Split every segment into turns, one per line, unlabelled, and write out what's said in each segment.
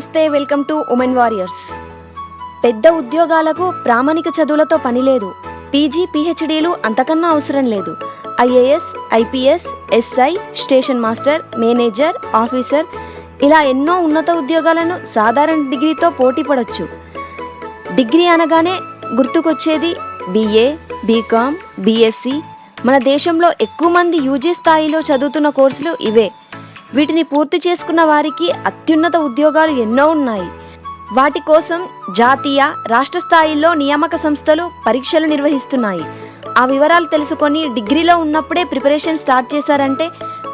నమస్తే, welcome to women warriors. పెద్ద ఉద్యోగాలకు ప్రామాణిక చదువులతో పని లేదు. పీజీ పీహెచ్డీలు అంతకన్నా అవసరం లేదు. IAS, IPS, SI, station master, manager, officer ఇలా ఎన్నో ఉన్నత ఉద్యోగాలను సాధారణ డిగ్రీతో పోటీ పడవచ్చు. డిగ్రీ అనగానే గుర్తుకొచ్చేది బీఏ, బీకామ్, బీఎస్సీ. మన దేశంలో ఎక్కువ మంది యూజీ స్థాయిలో చదువుతున్న కోర్సులు ఇవే. వీటిని పూర్తి చేసుకున్న వారికి అత్యున్నత ఉద్యోగాలు ఎన్నో ఉన్నాయి. వాటి కోసం జాతీయ, రాష్ట్ర స్థాయిలో నియామక సంస్థలు పరీక్షలు నిర్వహిస్తున్నాయి. ఆ వివరాలు తెలుసుకొని డిగ్రీలో ఉన్నప్పుడే ప్రిపరేషన్ స్టార్ట్ చేశారంటే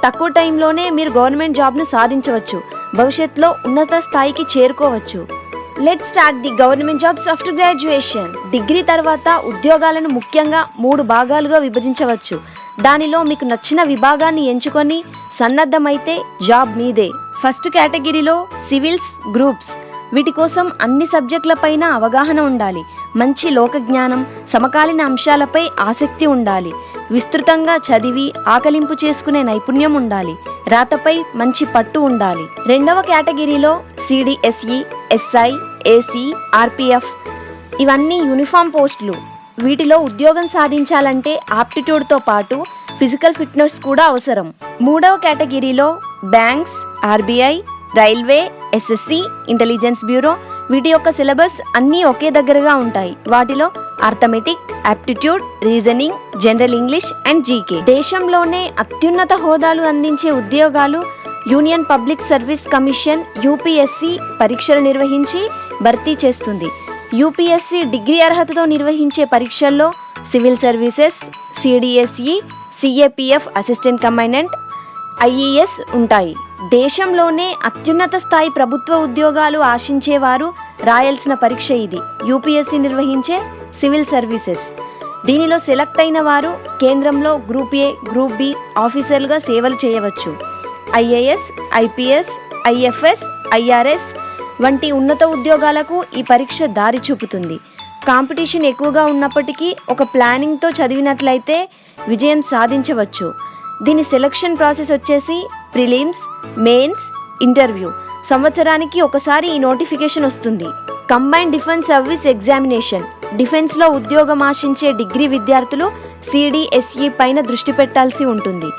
తక్కువ టైంలోనే మీరు గవర్నమెంట్ జాబ్ను సాధించవచ్చు. భవిష్యత్తులో ఉన్నత స్థాయికి చేరుకోవచ్చు. Let's start the government jobs after graduation. Degree తర్వాత ఉద్యోగాలను ముఖ్యంగా 3 భాగాలుగా విభజించవచ్చు. దానిలో మీకు నచ్చిన విభాగాన్ని ఎంచుకొని సన్నద్ధమైతే జాబ్ మీదే. ఫస్ట్ కేటగిరీలో సివిల్స్, గ్రూప్స్. వీటి కోసం అన్ని సబ్జెక్టులపైన అవగాహన ఉండాలి. మంచి లోకజ్ఞానం, సమకాలీన అంశాలపై ఆసక్తి ఉండాలి. విస్తృతంగా చదివి ఆకలింపు చేసుకునే నైపుణ్యం ఉండాలి. రాతపై మంచి పట్టు ఉండాలి. రెండవ కేటగిరీలో సిడిఎస్ఈ, ఎస్ఐ, ఏసీ, ఆర్పిఎఫ్. ఇవన్నీ యూనిఫామ్ పోస్టులు. వీటిలో ఉద్యోగం సాధించాలంటే ఆప్టిట్యూడ్తో పాటు ఫిజికల్ ఫిట్నెస్ కూడా అవసరం. మూడవ కేటగిరీలో banks, RBI, railway, SSC, intelligence bureau. వీటి యొక్క సిలబస్ అన్నీ ఒకే దగ్గరగా ఉంటాయి. వాటిలో arithmetic, aptitude, reasoning, general English and GK. దేశంలోనే అత్యున్నత హోదాలు అందించే ఉద్యోగాలు union public service commission UPSC పరీక్షలు నిర్వహించి భర్తీ చేస్తుంది. యూపీఎస్సీ డిగ్రీ అర్హతతో నిర్వహించే పరీక్షల్లో civil services, CDSE, CAPF assistant commandant, IES ఉంటాయి. దేశంలోనే అత్యున్నత స్థాయి ప్రభుత్వ ఉద్యోగాలు ఆశించేవారు రాయాల్సిన పరీక్ష ఇది. యూపీఎస్సీ నిర్వహించే సివిల్ సర్వీసెస్. దీనిలో సెలెక్ట్ అయిన వారు కేంద్రంలో గ్రూప్ ఏ, గ్రూప్ బి ఆఫీసర్లుగా సేవలు చేయవచ్చు. ఐఏఎస్, ఐపీఎస్, ఐఎఫ్ఎస్, ఐఆర్ఎస్ వంటి ఉన్నత ఉద్యోగాలకు ఈ పరీక్ష దారి చూపుతుంది. కాంపిటీషన్ ఎక్కువగా ఉన్నప్పటికీ ఒక ప్లానింగ్తో చదివినట్లయితే విజయం సాధించవచ్చు. దీని సెలక్షన్ ప్రాసెస్ వచ్చేసి ప్రిలిమ్స్, మెయిన్స్, ఇంటర్వ్యూ. సంవత్సరానికి ఒకసారి ఈ నోటిఫికేషన్ వస్తుంది. Combined defence service examination. డిఫెన్స్లో ఉద్యోగం ఆశించే డిగ్రీ విద్యార్థులు సిడిఎస్ఈ పైన దృష్టి పెట్టాల్సి ఉంటుంది.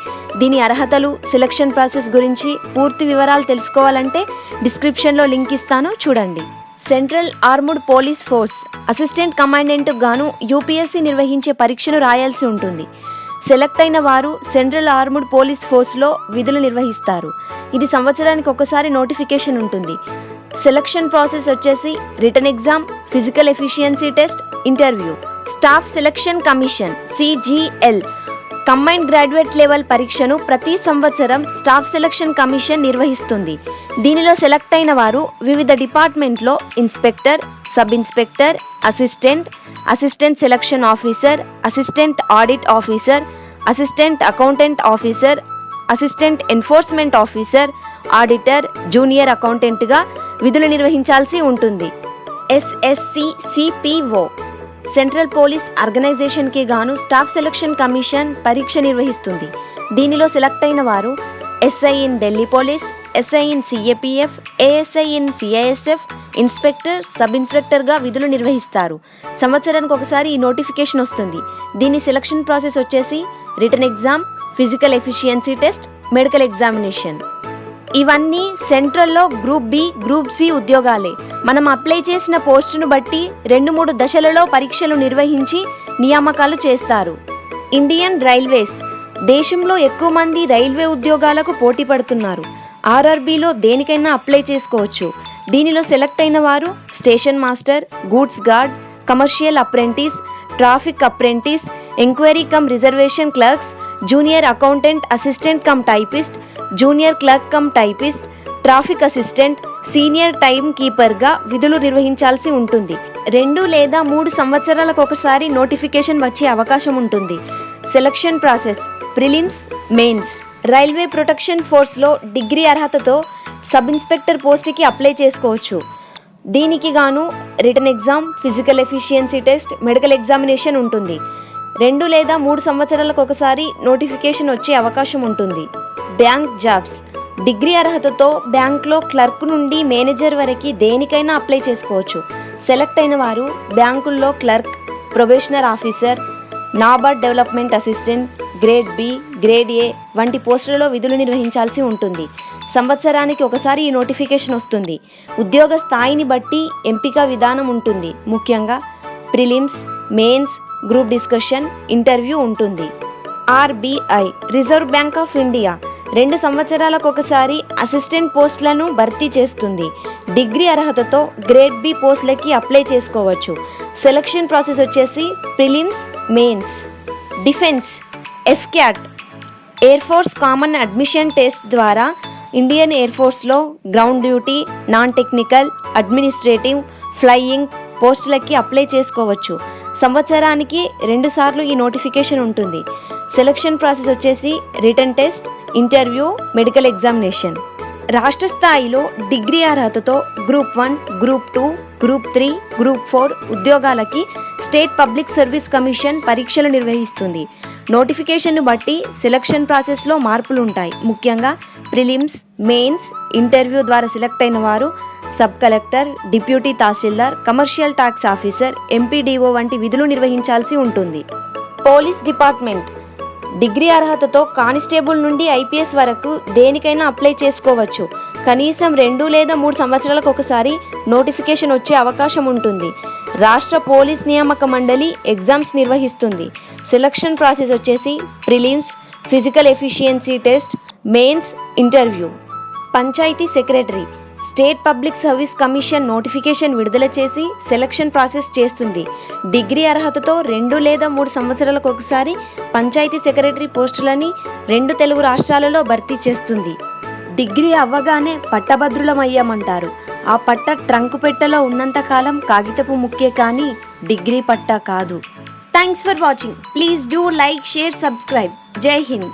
దీని అర్హతలు, సెలక్షన్ ప్రాసెస్ గురించి పూర్తి వివరాలు తెలుసుకోవాలంటే డిస్క్రిప్షన్లో లింక్ ఇస్తాను, చూడండి. Central armed police force assistant commandant గాను యూపీఎస్సీ నిర్వహించే పరీక్షను రాయాల్సి ఉంటుంది. సెలెక్ట్ అయిన వారు సెంట్రల్ ఆర్మ్డ్ పోలీస్ ఫోర్స్లో విధులు నిర్వహిస్తారు. ఇది సంవత్సరానికి ఒకసారి నోటిఫికేషన్ ఉంటుంది. సెలక్షన్ ప్రాసెస్ వచ్చేసి written exam, physical efficiency test, interview. Staff selection commission CGL combined graduate level పరీక్షను ప్రతి సంవత్సరం స్టాఫ్ సెలక్షన్ కమిషన్ నిర్వహిస్తుంది. దీనిలో సెలెక్ట్ అయిన వారు వివిధ డిపార్ట్మెంట్లో inspector, sub inspector, assistant, assistant selection officer, assistant audit officer, assistant accountant officer, assistant enforcement officer, auditor, junior అకౌంటెంట్గా విధులు నిర్వహించాల్సి ఉంటుంది. ఎస్ఎస్సిసిపిఓ సెంట్రల్ పోలీస్ ఆర్గనైజేషన్కి గాను స్టాఫ్ సెలక్షన్ కమిషన్ పరీక్ష నిర్వహిస్తుంది. దీనిలో సెలెక్ట్ అయిన వారు SI in Delhi police, SI in CAPF, ASI in CISF, inspector, sub ఇన్స్పెక్టర్గా విధులు నిర్వహిస్తారు. సంవత్సరానికి ఒకసారి ఈ నోటిఫికేషన్ వస్తుంది. దీని సెలక్షన్ ప్రాసెస్ వచ్చేసి written exam, physical efficiency test, medical examination. ఇవన్నీ సెంట్రల్లో గ్రూప్ బి, గ్రూప్ సి ఉద్యోగాలే. మనం అప్లై చేసిన పోస్టును బట్టి 2-3 దశలలో పరీక్షలు నిర్వహించి నియామకాలు చేస్తారు. Indian railways. దేశంలో ఎక్కువ మంది రైల్వే ఉద్యోగాలకు పోటీ పడుతున్నారు. ఆర్ఆర్బీలో దేనికైనా అప్లై చేసుకోవచ్చు. దీనిలో సెలెక్ట్ అయిన వారు station master, goods guard, commercial apprentice, traffic apprentice, enquiry cum reservation clerks, junior accountant assistant cum typist, junior clerk cum typist, traffic assistant, senior time కీపర్గా విధులు నిర్వహించాల్సి ఉంటుంది. 2 లేదా 3 సంవత్సరాలకు ఒకసారి నోటిఫికేషన్ వచ్చే అవకాశం ఉంటుంది. Selection process prelims, mains. Railway protection ఫోర్స్లో డిగ్రీ అర్హతతో సబ్ ఇన్స్పెక్టర్ పోస్ట్కి అప్లై చేసుకోవచ్చు. దీనికి గాను written exam, physical efficiency test, medical examination ఉంటుంది. 2 లేదా 3 సంవత్సరాలకు ఒకసారి నోటిఫికేషన్ వచ్చే అవకాశం ఉంటుంది. Bank jobs. డిగ్రీ అర్హతతో బ్యాంక్లో క్లర్క్ నుండి మేనేజర్ వరకు దేనికైనా అప్లై చేసుకోవచ్చు. సెలెక్ట్ అయిన వారు బ్యాంకుల్లో clerk, probationer officer, NABARD development assistant, grade B, grade A వంటి పోస్టులలో విధులు నిర్వహించాల్సి ఉంటుంది. సంవత్సరానికి ఒకసారి ఈ నోటిఫికేషన్ వస్తుంది. ఉద్యోగ స్థాయిని బట్టి ఎంపిక విధానం ఉంటుంది. ముఖ్యంగా prelims, mains, group discussion, interview ఉంటుంది. RBI reserve bank of India 2 సంవత్సరాలకు ఒకసారి అసిస్టెంట్ పోస్టులను భర్తీ చేస్తుంది. డిగ్రీ అర్హతతో గ్రేడ్ బి పోస్టులకి అప్లై చేసుకోవచ్చు. సెలక్షన్ ప్రాసెస్ వచ్చేసి prelims, mains. Defence AFCAT air force common admission test ద్వారా ఇండియన్ ఎయిర్ ఫోర్స్లో ground duty, non technical, administrative, flying పోస్టులకి అప్లై చేసుకోవచ్చు. సంవత్సరానికి 2 సార్లు ఈ నోటిఫికేషన్ ఉంటుంది. సెలక్షన్ ప్రాసెస్ వచ్చేసి written test, interview, medical examination. రాష్ట్ర స్థాయిలో డిగ్రీ అర్హతతో గ్రూప్ 1, గ్రూప్ 2, గ్రూప్ 3, గ్రూప్ 4 ఉద్యోగాలకి స్టేట్ పబ్లిక్ సర్వీస్ కమిషన్ పరీక్షలు నిర్వహిస్తుంది. నోటిఫికేషన్ను బట్టి సెలక్షన్ ప్రాసెస్లో మార్పులు ఉంటాయి. ముఖ్యంగా ప్రిలిమ్స్, మెయిన్స్, ఇంటర్వ్యూ ద్వారా సెలెక్ట్ అయిన వారు సబ్ కలెక్టర్, డిప్యూటీ తహసీల్దార్, కమర్షియల్ ట్యాక్స్ ఆఫీసర్, ఎంపీడీఓ వంటి విధులు నిర్వహించాల్సి ఉంటుంది. పోలీస్ డిపార్ట్మెంట్ డిగ్రీ అర్హతతో కానిస్టేబుల్ నుండి ఐపీఎస్ వరకు దేనికైనా అప్లై చేసుకోవచ్చు. కనీసం 2 లేదా 3 సంవత్సరాలకు ఒకసారి నోటిఫికేషన్ వచ్చే అవకాశం ఉంటుంది. రాష్ట్ర పోలీస్ నియామక మండలి ఎగ్జామ్స్ నిర్వహిస్తుంది. సెలక్షన్ ప్రాసెస్ వచ్చేసి prelims, physical efficiency test, mains, interview. Panchayat secretary state public service commission notification విడుదల చేసి సెలక్షన్ ప్రాసెస్ చేస్తుంది. డిగ్రీ అర్హతతో 2 లేదా 3 సంవత్సరాలకు ఒకసారి పంచాయతీ సెక్రటరీ పోస్టులని 2 తెలుగు రాష్ట్రాలలో భర్తీ చేస్తుంది. డిగ్రీ అవ్వగానే పట్టభద్రులమయ్యామంటారు. ఆ పట్ట ట్రంకు పెట్టెలో ఉన్నంతకాలం కాగితపు ముక్కే కానీ డిగ్రీ పట్టా కాదు. Thanks for watching. Please do like, share, subscribe. జై హింద్.